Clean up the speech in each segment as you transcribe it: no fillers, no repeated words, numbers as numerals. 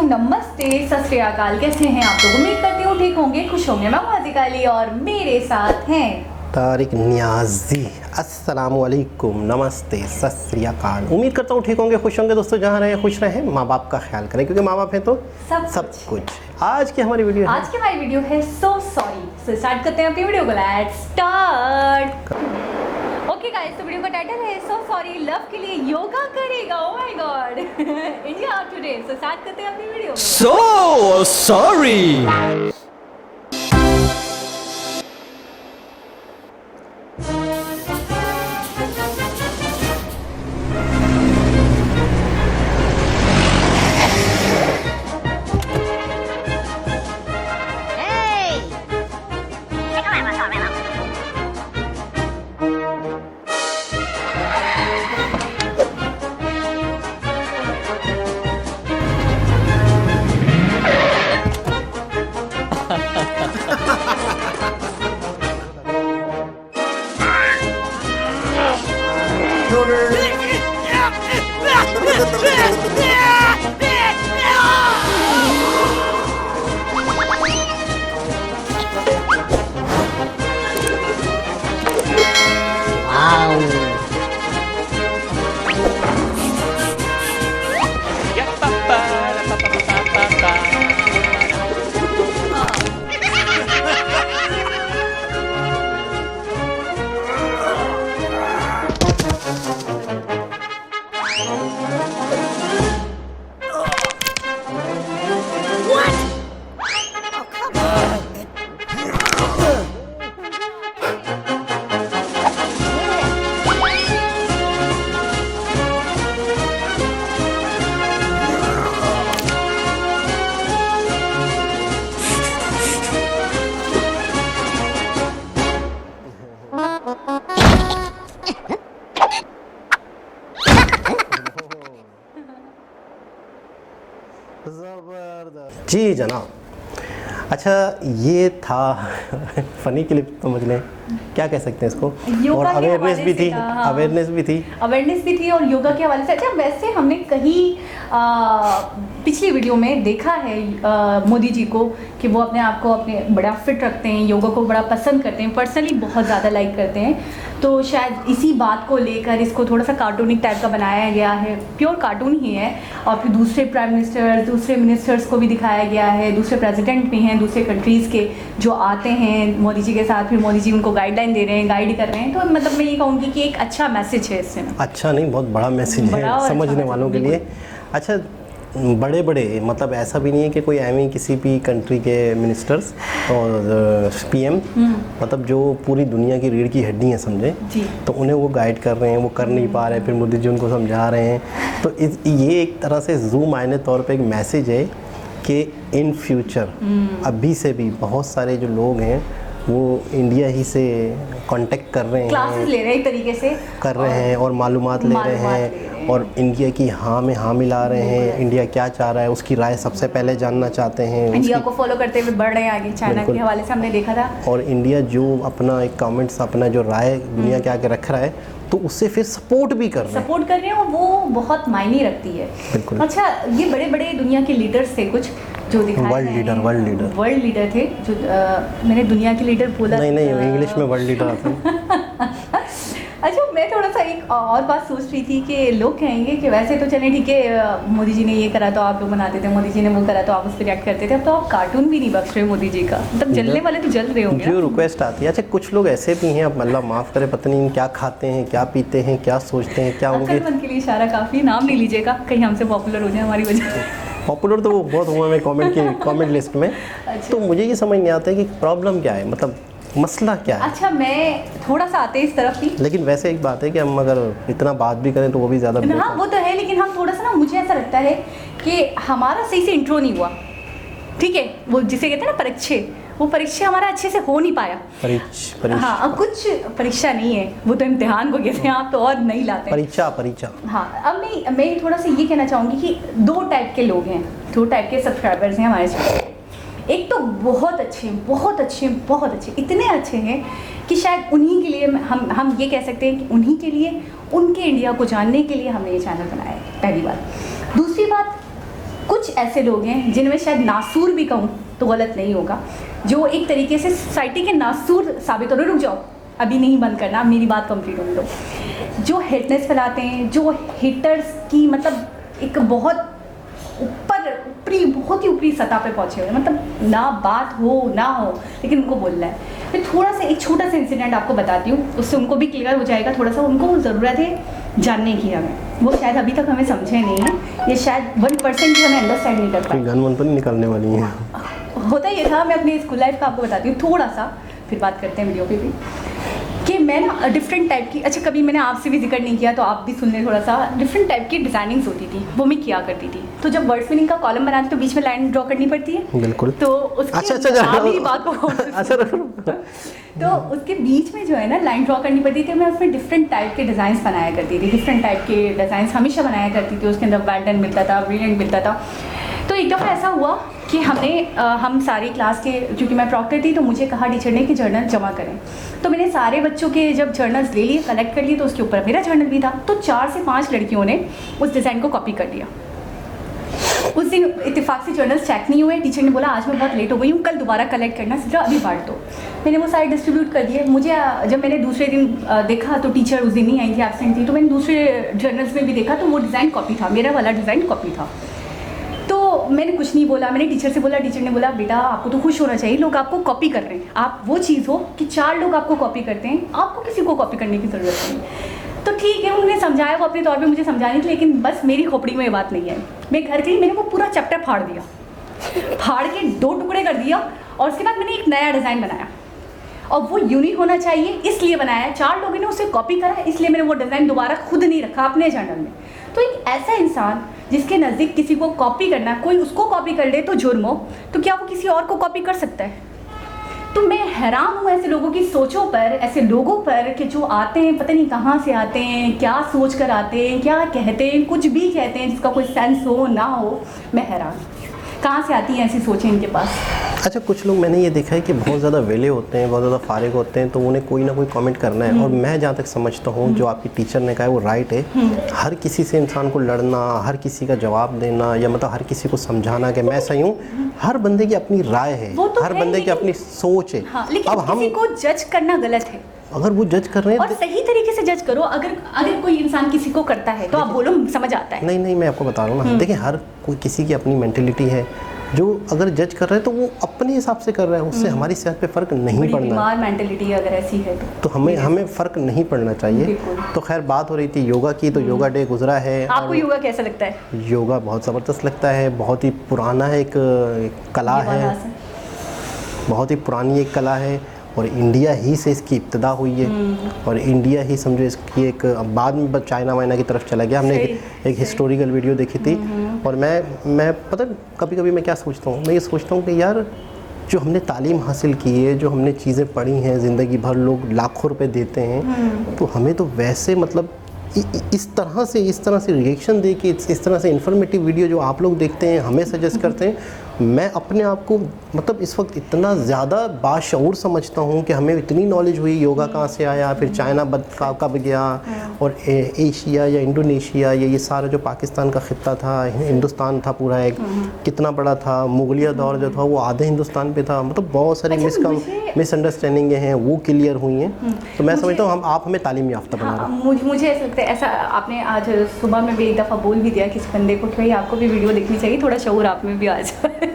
नमस्ते, सत श्री अकाल। कैसे हैं आप लोग? उम्मीद करती हूँ ठीक होंगे, खुश होंगे। मैं हाजिका अली और मेरे साथ हैं तारिक नियाजी। अस्सलामु अलैकुम, नमस्ते, सत श्री अकाल। उम्मीद करता हूँ ठीक होंगे, खुश होंगे। दोस्तों जहाँ रहें खुश रहें, माँ बाप का ख्याल करें क्योंकि माँ बाप है तो सब कुछ। आज की हमारी वीडियो है सो सॉरी। सो स्टार्ट करते हैं अपनी वीडियो को। Let's start. ओके गाइस, तो वीडियो का टाइटल है सो सॉरी, लव के लिए योगा करेगा। Oh my God, India today. So start करते हैं अपनी वीडियो। So sorry. जबरदस्त जी जनाब। अच्छा, ये था फनी क्लिप समझ लें, क्या कह सकते हैं इसको। और अवेयरनेस भी थी, अवेयरनेस भी थी और योगा के हवाले से। अच्छा, वैसे हमने कहीं पिछली वीडियो में देखा है मोदी जी को कि वो अपने आप को बड़ा फिट रखते हैं, योगा को बड़ा पसंद करते हैं, पर्सनली बहुत ज़्यादा लाइक करते हैं। तो शायद इसी बात को लेकर इसको थोड़ा सा कार्टूनिक टाइप का बनाया गया है, प्योर कार्टून ही है। और फिर दूसरे प्राइम मिनिस्टर, दूसरे मिनिस्टर्स को भी दिखाया गया है, दूसरे प्रेसिडेंट भी हैं दूसरे कंट्रीज़ के जो आते हैं मोदी जी के साथ। फिर मोदी जी उनको गाइडलाइन दे रहे हैं, गाइड कर रहे हैं। तो मतलब मैं ये कहूँगी कि एक अच्छा मैसेज है इससे। अच्छा नहीं, बहुत बड़ा मैसेज है समझने वालों के लिए। अच्छा, बड़े बड़े मतलब ऐसा भी नहीं है कि कोई एवं किसी भी कंट्री के मिनिस्टर्स और पीएम, मतलब जो पूरी दुनिया की रीढ़ की हड्डी है समझे, तो उन्हें वो गाइड कर रहे हैं, वो कर नहीं पा रहे हैं, फिर मोदी जी उनको समझा रहे हैं। तो ये एक तरह से जूम आने तौर पे एक मैसेज है कि इन फ्यूचर अभी से भी बहुत सारे जो लोग हैं वो इंडिया ही से कांटेक्ट कर रहे हैं, क्लासेस ले रहे हैं, एक तरीके से कर रहे हैं और मालूमात ले रहे हैं और इंडिया की हाँ में हाँ मिला रहे हैं। इंडिया क्या चाह रहा है उसकी राय सबसे पहले जानना चाहते हैं, इंडिया को फॉलो करते हुए बढ़ रहे हैं आगे। चाइना के हवाले से हमने देखा था। और इंडिया जो अपना एक कमेंट्स, अपना जो राय दुनिया के आगे रख रहा है, तो उससे फिर सपोर्ट भी कर रहे हैं और वो बहुत मायने रखती है। बिल्कुल। अच्छा, ये बड़े बड़े दुनिया के लीडर्स थे कुछ जो दिखाए वर्ल्ड लीडर थे जो मैंने दुनिया के लीडर बोला नहीं इंग्लिश में वर्ल्ड लीडर आते हैं। अच्छा, मैं थोड़ा सा एक और बात सोच रही थी कि लोग कहेंगे कि वैसे तो चले ठीक है, मोदी जी ने ये करा तो आप लोग बनाते थे, मोदी जी ने वो करा तो आप उस पर रिएक्ट करते थे। अब तो आप कार्टून भी नहीं बख्श रहे मोदी जी का, मतलब जलने वाले तो जल रहे होंगे। जो रिक्वेस्ट आती है। अच्छा, कुछ लोग ऐसे भी हैं, अब अल्लाह माफ़ करे, पता नहीं क्या खाते हैं, क्या पीते हैं, क्या सोचते हैं, क्या होंगे। के लिए इशारा काफ़ी, नाम नहीं लीजिएगा, कहीं हमसे पॉपुलर हो जाए हमारी वजह। पॉपुलर तो वो बहुत हुआ मैं कमेंट लिस्ट में। अच्छा। तो मुझे ये समझ नहीं आता है कि प्रॉब्लम क्या है, मतलब मसला क्या है। अच्छा, मैं थोड़ा सा आते इस तरफ थी, लेकिन वैसे एक बात है कि हम अगर इतना बात भी करें तो वो भी ज़्यादा। हाँ वो तो है, लेकिन हम थोड़ा सा ना, मुझे ऐसा लगता है कि हमारा सही से इंट्रो नहीं हुआ। ठीक है, वो जिसे कहते हैं ना परीक्षे, वो परीक्षा हमारा अच्छे से हो नहीं पाया। हाँ, कुछ परीक्षा नहीं है, वो तो इम्तिहान को कहते हैं, आप तो और नहीं लाते परीक्षा। हाँ, अब मैं थोड़ा सा ये कहना चाहूँगी कि दो टाइप के लोग हैं, दो टाइप के सब्सक्राइबर्स हैं हमारे चैनल। एक तो बहुत अच्छे, इतने अच्छे हैं कि शायद उन्हीं के लिए हम ये कह सकते हैं कि उन्हीं के लिए, उनके इंडिया को जानने के लिए हमने ये चैनल बनाया है, पहली बात। दूसरी बात, कुछ ऐसे लोग हैं जिनमें शायद नासूर भी कहूँ तो गलत नहीं होगा, जो एक तरीके से सोसाइटी के नासूर साबित हो रहे। रुक जाओ, अभी नहीं बंद करना, मेरी बात कंप्लीट होने दो। जो हेटनेस फैलाते हैं, जो हेटर्स की मतलब एक बहुत बहुत ही ऊपरी सतह पे पहुंचे हुए, मतलब ना बात हो ना हो लेकिन उनको बोलना है। मैं थोड़ा सा एक छोटा सा इंसिडेंट आपको बताती हूँ, उससे उनको भी क्लियर हो जाएगा। थोड़ा सा उनको ज़रूरत है जानने की हमें, वो शायद अभी तक हमें समझे नहीं है, ये शायद 1% भी हमें अंडरस्टैंड नहीं कर पाए। गन वन तो नहीं निकलने वाली है। होता ये था, मैं अपनी स्कूल लाइफ का आपको बताती हूँ थोड़ा सा, फिर बात करते हैं वीडियो पे भी, कि मैं ना डिफरेंट टाइप की, अच्छा कभी मैंने आपसे भी जिक्र नहीं किया तो आप भी सुन लें थोड़ा सा, डिफरेंट टाइप की डिज़ाइनिंग्स होती थी वो मैं किया करती थी। तो जब वर्ड्स मीनिंग का कॉलम बनाते तो बीच में लाइन ड्रॉ करनी पड़ती है। बिल्कुल। तो उसकी आप मेरी बात को तो उसके बीच में जो है ना लाइन ड्रॉ करनी पड़ती थी, मैं उसमें डिफरेंट टाइप के डिज़ाइंस बनाया करती थी, डिफरेंट टाइप के डिज़ाइंस हमेशा बनाया करती थी। उसके अंदर वेल डन मिलता था, ब्रिलियंट मिलता था। तो एक दफ़ा ऐसा हुआ कि हम सारी क्लास के, क्योंकि मैं प्रॉक्टर थी तो मुझे कहा टीचर ने कि जर्नल जमा करें। तो मैंने सारे बच्चों के जब जर्नल्स ले लिए, कलेक्ट कर लिए, तो उसके ऊपर मेरा जर्नल भी था। तो 4 से 5 लड़कियों ने उस डिज़ाइन को कॉपी कर लिया। उस दिन इत्तेफाक से जर्नल्स चेक नहीं हुए, टीचर ने बोला आज मैं बहुत लेट हो गई हूँ, कल दोबारा कलेक्ट करना, सीधा अभी बांट दो। मैंने वो सारे डिस्ट्रीब्यूट कर दिए। मुझे जब मैंने दूसरे दिन देखा तो टीचर उस दिन नहीं आई थी, एब्सेंट थी, तो मैंने दूसरे जर्नल्स में भी देखा तो वो डिज़ाइन कॉपी था, मेरा वाला डिज़ाइन कॉपी था। तो मैंने कुछ नहीं बोला, मैंने टीचर से बोला, टीचर ने बोला बेटा आपको तो खुश होना चाहिए, लोग आपको कॉपी कर रहे हैं। आप वो चीज़ हो कि 4 लोग आपको कॉपी करते हैं, आपको किसी को कॉपी करने की ज़रूरत नहीं। तो ठीक है, उन्होंने समझाया, वो अपने तौर पे मुझे समझाने की, लेकिन बस मेरी खोपड़ी में ये बात नहीं है। मैं घर गई, मैंने वो पूरा चैप्टर फाड़ दिया, फाड़ के 2 टुकड़े कर दिया, और उसके बाद मैंने एक नया डिज़ाइन बनाया। और वो यूनिक होना चाहिए इसलिए बनाया, 4 लोगों ने उसे कॉपी करा, इसलिए मैंने वो डिज़ाइन दोबारा खुद नहीं रखा अपने जर्नल में। तो एक ऐसा इंसान जिसके नज़दीक किसी को कॉपी करना, कोई उसको कॉपी कर ले तो जुर्म हो, तो क्या वो किसी और को कॉपी कर सकता है? तो मैं हैरान हूँ ऐसे लोगों की सोचों पर, ऐसे लोगों पर कि जो आते हैं पता नहीं कहाँ से आते हैं, क्या सोच कर आते हैं, क्या कहते हैं, कुछ भी कहते हैं जिसका कोई सेंस हो ना हो। मैं हैरान, कहाँ से आती हैं ऐसी सोचें इनके पास। अच्छा, कुछ लोग मैंने ये देखा है कि बहुत ज़्यादा वेले होते हैं, बहुत ज़्यादा फारिग होते हैं, तो उन्हें कोई ना कोई कमेंट करना है। और मैं जहाँ तक समझता हूँ जो आपकी टीचर ने कहा है वो राइट है। हर किसी से इंसान को लड़ना, हर किसी का जवाब देना, या मतलब हर किसी को समझाना कि मैं सही हूँ, हर बंदे की अपनी राय है, तो हर बंदे की अपनी सोच है। हाँ, लेकिन अब किसी को जज करना गलत है। अगर वो जज कर रहे हैं और सही तरीके से जज करो। अगर कोई इंसान किसी को करता है तो आप बोलो समझ आता है। नहीं, मैं आपको बता रहा हूँ ना, देखिए हर कोई किसी की अपनी मेंटेलिटी है। जो अगर जज कर रहे हैं तो वो अपने हिसाब से कर रहे हैं, उससे हमारी सेहत पे फ़र्क नहीं पड़ना। बीमार मेंटेलिटी अगर ऐसी है तो हमें फ़र्क नहीं पड़ना चाहिए। तो खैर बात हो रही थी योगा की, तो योगा डे गुजरा है। आपको योगा कैसा लगता है? योगा बहुत ज़बरदस्त लगता है, बहुत ही पुराना है, एक कला है, बहुत ही पुरानी एक कला है, और इंडिया ही से इसकी इब्तिदा हुई है, और इंडिया ही समझो इसकी एक, बाद में चाइना वाइना की तरफ चला गया। हमने एक हिस्टोरिकल वीडियो देखी थी। और मैं पता कभी कभी मैं क्या सोचता हूँ, मैं ये सोचता हूँ कि यार जो हमने तालीम हासिल की है, जो हमने चीज़ें पढ़ी हैं, ज़िंदगी भर लोग लाखों रुपए देते हैं, तो हमें तो वैसे मतलब इस तरह से रिएक्शन दे के, इस तरह से इन्फॉर्मेटिव वीडियो जो आप लोग देखते हैं, हमें सजेस्ट करते हैं, मैं अपने आप को मतलब इस वक्त इतना ज़्यादा बाशऊर समझता हूँ कि हमें इतनी नॉलेज हुई योगा कहाँ से आया, फिर चाइना कब गया, और एशिया या इंडोनेशिया या ये सारा जो पाकिस्तान का ख़ित्ता था, हिंदुस्तान था पूरा एक, कितना बड़ा था, मुगलिया दौर जो था वो आधे हिंदुस्तान पे था। मतलब बहुत सारी मिसअंडरस्टैंडिंगें हैं वो क्लियर हुई हैं। तो मैं समझता हूँ आप हमें तालीम याफ्ता बना रहे हैं। मुझे ऐसा लगता है, ऐसा आपने आज सुबह में भी एक दफ़ा बोल भी दिया किसी बंदे को कि भाई आपको भी वीडियो देखनी चाहिए, थोड़ा शऊर आप में भी आ जाए।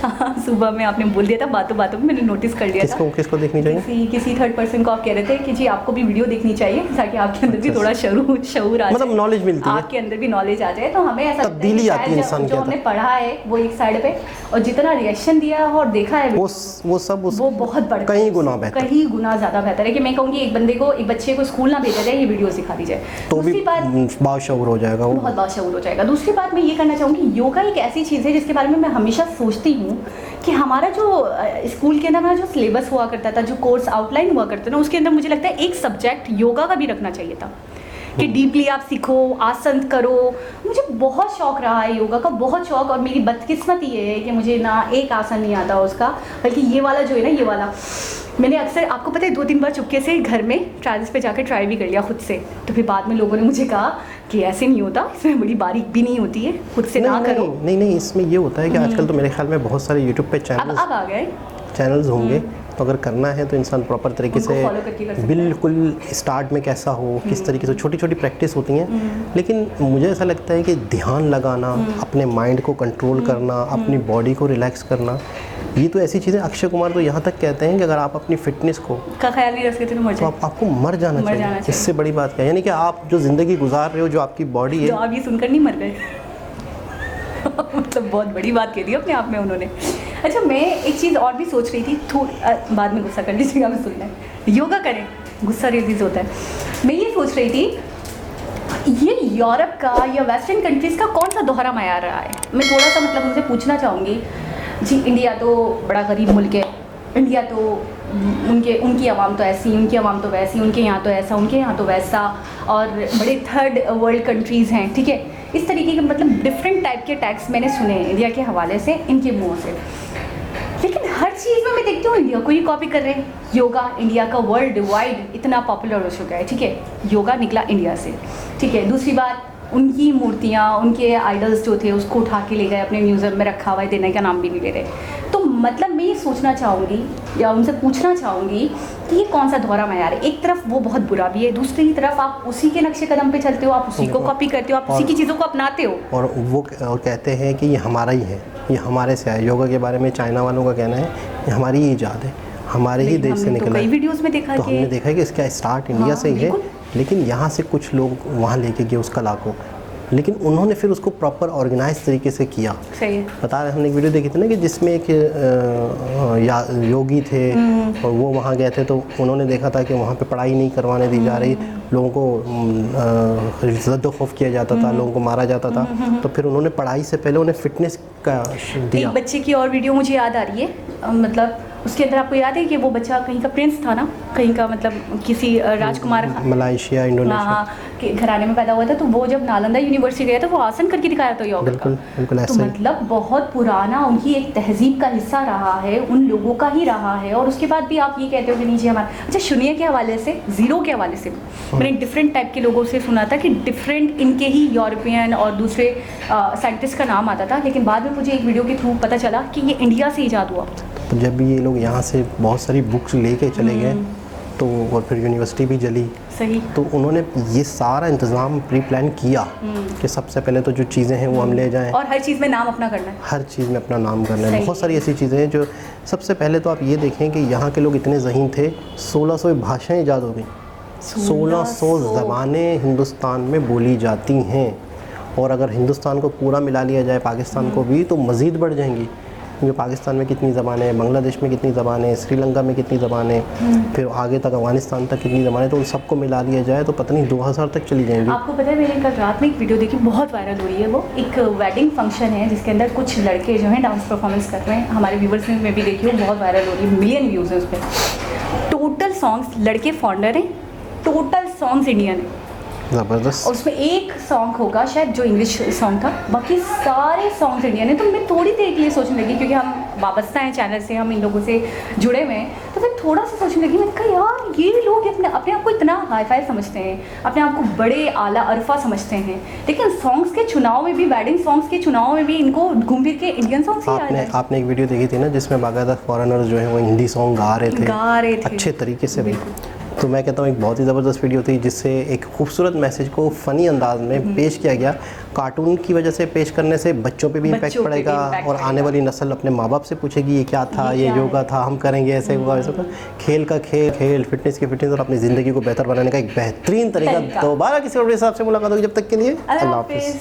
हाँ, सुबह में आपने बोल दिया था, बातों में मैंने नोटिस कर लिया था। किसको देखनी चाहिए? किसी थर्ड पर्सन को आप कह रहे थे कि जी आपको भी वीडियो देखनी चाहिए ताकि आपके अंदर भी थोड़ा शऊर आ जाए, मतलब नॉलेज मिलती है, आपके अंदर भी नॉलेज आ जाए। तो हमें ऐसा तब्दीली आती है इंसान के जो हमने पढ़ा है वो एक साइड पे, और जितना रिएक्शन दिया है और देखा है वो बहुत बड़ा, कहीं गुना बेहतर, कहीं गुना ज़्यादा बेहतर है। कि मैं कहूँगी एक बच्चे को स्कूल ना भेजा जाए, ये वीडियो सिखा दी जाए, तो भी बाशऊर हो जाएगा, बहुत बाशऊर हो जाएगा। दूसरी बात मैं ये करना चाहूँगी, योगा एक ऐसी चीज़ है जिसके बारे में मैं हमेशा सोचती हूँ कि हमारा जो स्कूल के अंदर हमारा जो सिलेबस हुआ करता था, जो कोर्स आउटलाइन हुआ करता था ना, उसके अंदर मुझे लगता है एक सब्जेक्ट योगा का भी रखना चाहिए था। कि डीपली आप सीखो, आसन करो। मुझे बहुत शौक रहा है योगा का, बहुत शौक। और मेरी बदकिस्मती ये है कि मुझे ना एक आसन नहीं आता उसका, बल्कि ये वाला जो है ना, ये वाला मैंने अक्सर, आपको पता है, 2-3 बार चुपके से घर में ट्रायल्स पे जाकर ट्राई भी कर लिया खुद से। तो फिर बाद में लोगों ने मुझे कहा कि ऐसे नहीं होता, इसमें बड़ी बारीक भी नहीं होती है, खुद से ना करो। नहीं, इसमें ये होता है कि आजकल तो मेरे ख्याल में बहुत सारे यूट्यूब पे अब आ गए चैनल्स होंगे, तो अगर करना है तो इंसान प्रॉपर तरीके से बिल्कुल स्टार्ट में कैसा हो, किस तरीके से छोटी छोटी प्रैक्टिस होती हैं। लेकिन मुझे ऐसा लगता है कि ध्यान लगाना, अपने माइंड को कंट्रोल करना, अपनी बॉडी को रिलैक्स करना, ये तो ऐसी चीज़ें, अक्षय कुमार तो यहाँ तक कहते हैं कि अगर आप अपनी फिटनेस का ख्याल नहीं रखते तो आपको मर जाना चाहिए। इससे बड़ी बात क्या है, यानी कि आप जो ज़िंदगी गुजार रहे हो, जो आपकी बॉडी है, जो आप ये सुनकर नहीं मर गए मतलब बहुत बड़ी बात कह दी अपने आप में उन्होंने। अच्छा, मैं एक चीज़ और भी सोच रही थी, बाद में गुस्सा कर लीजिएगा, मैं सुनना है, योगा करें, गुस्सा रिलीज होता है। मैं ये सोच रही थी, ये यूरोप का या वेस्टर्न कंट्रीज़ का कौन सा दोहरा मायार रहा है? मैं थोड़ा सा मतलब उनसे पूछना चाहूँगी जी। इंडिया तो बड़ा गरीब मुल्क है, इंडिया तो उनकी आवाम तो ऐसी, उनकी आवाम तो वैसी, उनके यहाँ तो ऐसा, उनके यहाँ तो वैसा, और बड़े थर्ड वर्ल्ड कंट्रीज़ हैं, ठीक है। इस तरीके के मतलब डिफरेंट टाइप के टैक्स मैंने सुने हैं इंडिया के हवाले से, इनके मुँह से। लेकिन हर चीज़ में मैं देखती हूँ इंडिया को ही कॉपी कर रहे हैं। योगा इंडिया का वर्ल्ड वाइड इतना पॉपुलर हो चुका है, ठीक है, योगा निकला इंडिया से, ठीक है। दूसरी बात, उनकी मूर्तियाँ, उनके आइडल्स जो थे उसको उठा के ले गए अपने म्यूज़ियम में रखा हुआ है, देने का नाम भी नहीं ले रहे। तो मतलब मैं ये सोचना चाहूँगी या उनसे पूछना चाहूँगी कि ये कौन सा दोहरा मायार है? एक तरफ वो बहुत बुरा भी है, दूसरी तरफ आप उसी के नक्शे कदम पे चलते हो, आप उसी को कॉपी करते हो, आप उसी की चीज़ों को अपनाते हो। और वो कहते हैं कि ये हमारा ही है, ये हमारे से है। योगा के बारे में चाइना वालों का कहना है ये हमारी ही ईजाद है, हमारे ही देश से निकला है। कई वीडियोस में देखा है, तो हमने देखा है कि इसका स्टार्ट इंडिया से ही है, लेकिन यहाँ से कुछ लोग वहाँ लेके गए उस कला को, लेकिन उन्होंने फिर उसको प्रॉपर ऑर्गेनाइज तरीके से किया। सही है। बता रहे, हमने एक वीडियो देखी थी ना कि जिसमें एक योगी थे और वो वहाँ गए थे, तो उन्होंने देखा था कि वहाँ पे पढ़ाई नहीं करवाने दी जा रही, लोगों को ज़द्दो-खौफ किया जाता था, लोगों को मारा जाता था। तो फिर उन्होंने पढ़ाई से पहले उन्हें फिटनेस का दिया। एक बच्चे की और वीडियो मुझे याद आ रही है, मतलब उसके अंदर आपको याद है कि वो बच्चा कहीं का प्रिंस था ना, कहीं का मतलब किसी राजकुमार, मलेशिया, इंडोनेशिया, हाँ, के घराने में पैदा हुआ था। तो वो जब नालंदा यूनिवर्सिटी गया था, वो आसन करके दिखाया था योगा का। बिल्कुल तो मतलब बहुत पुराना उनकी एक तहजीब का हिस्सा रहा है, उन लोगों का ही रहा है। और उसके बाद भी आप ये कहते हो कि नहीं जी हमारा। अच्छा, शून्य के हवाले से, ज़ीरो के हवाले से मैंने डिफरेंट टाइप के लोगों से सुना था कि डिफरेंट इनके ही यूरोपियन और दूसरे साइंटिस्ट का नाम आता था, लेकिन बाद में मुझे एक वीडियो के थ्रू पता चला कि ये इंडिया से ईजाद हुआ। तो जब भी ये लोग यहाँ से बहुत सारी बुक्स लेके चले गए, तो और फिर यूनिवर्सिटी भी जली, सही, तो उन्होंने ये सारा इंतज़ाम प्री प्लान किया कि सबसे पहले तो जो चीज़ें हैं वो हम ले जाएं, और हर चीज़ में नाम अपना करना है, हर चीज़ में अपना नाम करना है। बहुत सारी ऐसी चीज़ें हैं जो, सबसे पहले तो आप ये देखें कि यहाँ के लोग इतने ज़हीन थे, 1600 भाषाएँ ईजाद हो गई, 1600 ज़बानें हिंदुस्तान में बोली जाती हैं। और अगर हिंदुस्तान को पूरा मिला लिया जाए पाकिस्तान को भी, तो मज़ीद बढ़ जाएंगी, क्योंकि पाकिस्तान में कितनी ज़बानें हैं, बांग्लादेश में कितनी ज़बानें हैं, श्रीलंका में कितनी ज़बानें, फिर आगे तक अफगानिस्तान तक कितनी ज़बानें, तो उन सबको मिला लिया जाए तो पता नहीं 2000 तक चली जाएंगी। आपको पता है, मैंने कल रात में एक वीडियो देखी, बहुत वायरल हो रही है। वो एक वेडिंग फंक्शन है जिसके अंदर कुछ लड़के जो हैं डांस परफॉर्मेंस कर रहे हैं, हमारे व्यूवर्स में भी देखी हो, बहुत वायरल हो रही है, मिलियन व्यूज़ हैं उस पर। टोटल सॉन्ग्स लड़के फॉरेनर हैं, टोटल सॉन्ग्स इंडियन हैं, ज़बरदस्त। और उसमें एक सॉन्ग होगा शायद जो इंग्लिश सॉन्ग था, बाकी सारे सॉन्ग्स इंडियन हैं। तो मैं थोड़ी देर के लिए सोचने लगी, क्योंकि हम वाबस्ता हैं चैनल से, हम इन लोगों से जुड़े हुए हैं, तो फिर थोड़ा सा सोचने लगी। मैंने कहा यार ये लोग अपने आप को इतना हाई फाई समझते हैं, अपने आप को बड़े आला अरफा समझते हैं, लेकिन सॉन्ग्स के चुनाव में भी, वेडिंग सॉन्ग्स के चुनाव में भी इनको घूम फिर के इंडियन सॉन्ग्स ही याद है। आपने एक वीडियो देखी थी ना जिसमें बाकायदा फॉरेनर्स जो हैं वो हिंदी सॉन्ग गा रहे थे अच्छे तरीके से। तो मैं कहता हूँ एक बहुत ही ज़बरदस्त वीडियो थी, जिससे एक खूबसूरत मैसेज को फ़नी अंदाज में पेश किया गया। कार्टून की वजह से पेश करने से बच्चों पे भी इम्पैक्ट पड़ेगा, और आने वाली नस्ल अपने माँ बाप से पूछेगी ये क्या था, ये योगा था, हम करेंगे ऐसे हुआ वैसे। खेल का खेल, फिटनेस की फिटनेस, और अपनी ज़िंदगी को बेहतर बनाने का एक बेहतरीन तरीका। दोबारा किसी और के हिसाब से मुलाकात होगी, जब तक के लिए अल्लाह हाफ़िज़।